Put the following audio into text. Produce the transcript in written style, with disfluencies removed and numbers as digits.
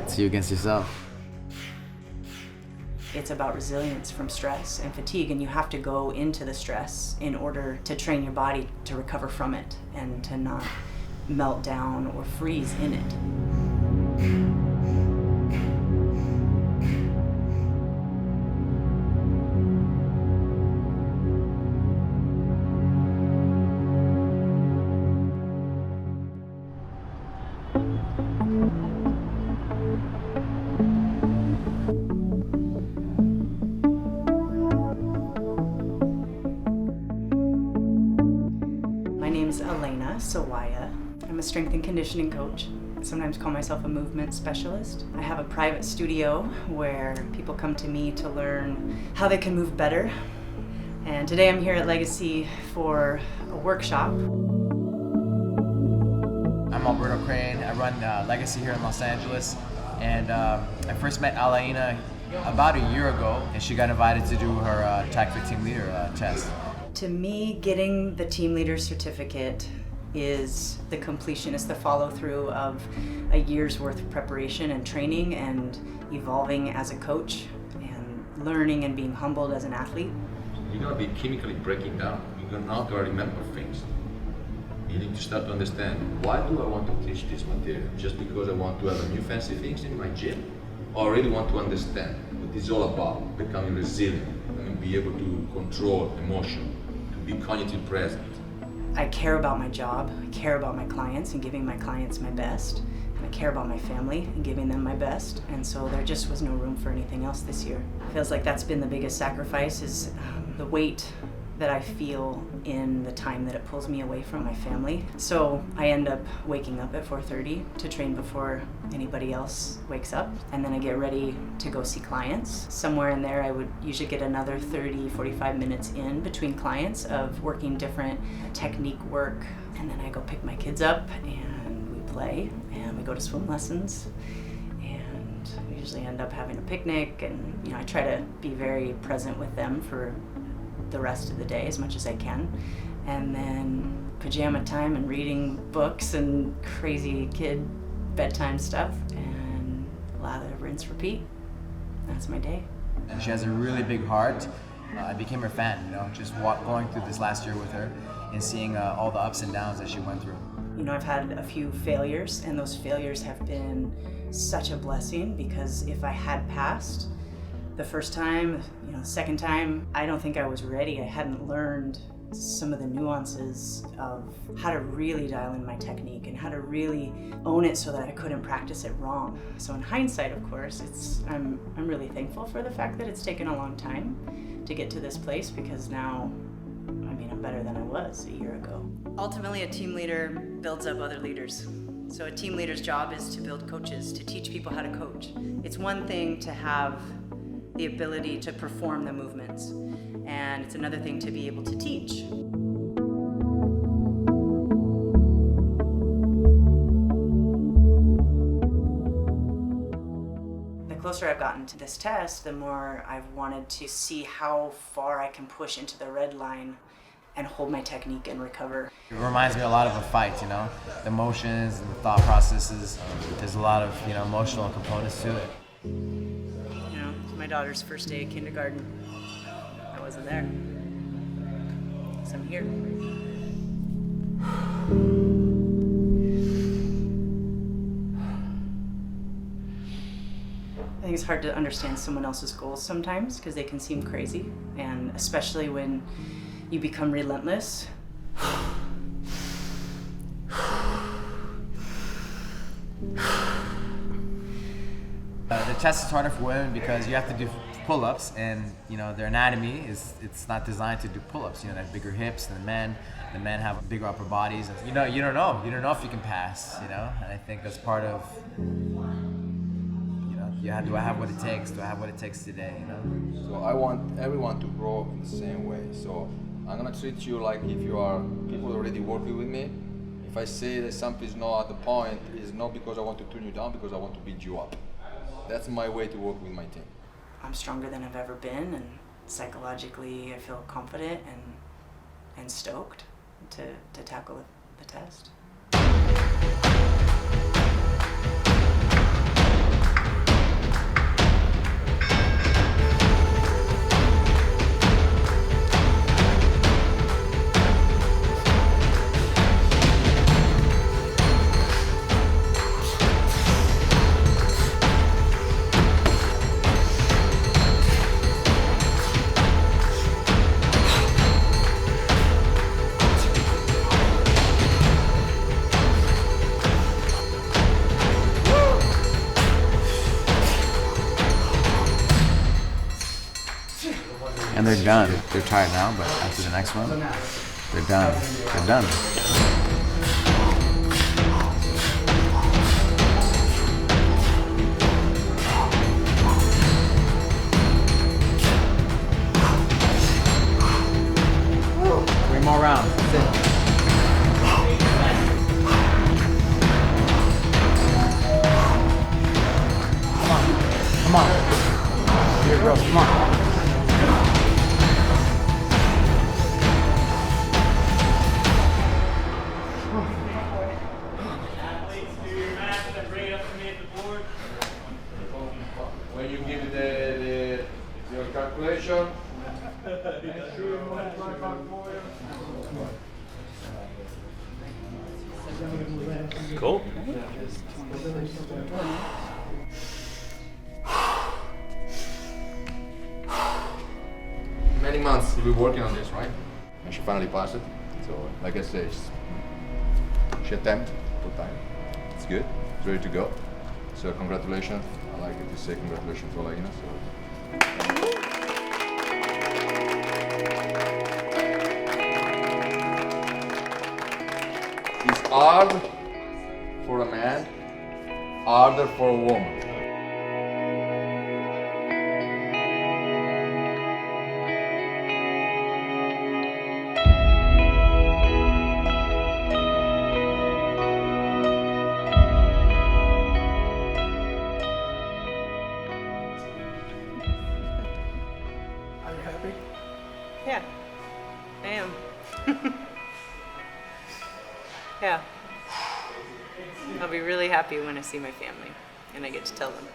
It's you against yourself. It's about resilience from stress and fatigue, and you have to go into the stress in order to train your body to recover from it and to not melt down or freeze in it. My name's Alaina Sawaya. I'm a strength and conditioning coach. I sometimes call myself a movement specialist. I have a private studio where people come to me to learn how they can move better. And today I'm here at Legacy for a workshop. I'm Alberto Crane. I run Legacy here in Los Angeles. And I first met Alaina about a year ago, and she got invited to do her Tacfit team leader test. To me, getting the team leader certificate is the completion, it's the follow through of a year's worth of preparation and training and evolving as a coach and learning and being humbled as an athlete. You're going to be chemically breaking down. You're not going to remember things. You need to start to understand, why do I want to teach this material? Just because I want to have new fancy things in my gym? Or I really want to understand what it's all about, becoming resilient and be able to control emotion, to be cognitively present. I care about my job, I care about my clients and giving my clients my best. And I care about my family and giving them my best. And so there just was no room for anything else this year. It feels like that's been the biggest sacrifice, is the weight that I feel in the time that it pulls me away from my family. So I end up waking up at 4:30 to train before anybody else wakes up. And then I get ready to go see clients. Somewhere in there I would usually get another 30, 45 minutes in between clients of working different technique work. And then I go pick my kids up and we play and we go to swim lessons. And we usually end up having a picnic, and I try to be very present with them for the rest of the day as much as I can. And then pajama time and reading books and crazy kid bedtime stuff, and lather, rinse, repeat. That's my day. And she has a really big heart. I became her fan, just going through this last year with her and seeing all the ups and downs that she went through. I've had a few failures, and those failures have been such a blessing, because if I had passed the first time, second time, I don't think I was ready. I hadn't learned some of the nuances of how to really dial in my technique and how to really own it so that I couldn't practice it wrong. So in hindsight, of course, I'm really thankful for the fact that it's taken a long time to get to this place, because now, I'm better than I was a year ago. Ultimately, a team leader builds up other leaders. So a team leader's job is to build coaches, to teach people how to coach. It's one thing to have the ability to perform the movements, and it's another thing to be able to teach. The closer I've gotten to this test, the more I've wanted to see how far I can push into the red line and hold my technique and recover. It reminds me a lot of a fight, the emotions and the thought processes. There's a lot of emotional components to it. My daughter's first day of kindergarten. I wasn't there. So I'm here. I think it's hard to understand someone else's goals sometimes, because they can seem crazy, and especially when you become relentless. The test is harder for women because you have to do pull-ups, and their anatomy it's not designed to do pull-ups. They have bigger hips than the men. The men have bigger upper bodies. And, you don't know if you can pass. And I think that's part of. Do I have what it takes? Do I have what it takes today? So I want everyone to grow in the same way. So I'm gonna treat you like if you are people already working with me. If I say that something is not at the point, it's not because I want to turn you down, because I want to build you up. That's my way to work with my team. I'm stronger than I've ever been, and psychologically I feel confident and stoked to tackle the test. and they're done. They're tired now, but after the next one, they're done. They're done. Three more rounds. That's it. Come on. Here, girls, come on. When you give your calculation, Cool. many months you've been working on this, right? And she finally passed it. So, like I say, she attempted full time. It's good. It's ready to go. So, congratulations. I like it to say congratulations to Alaina. It's hard for a man, harder for a woman. Are you happy? Yeah, I am. Yeah. I'll be really happy when I see my family and I get to tell them.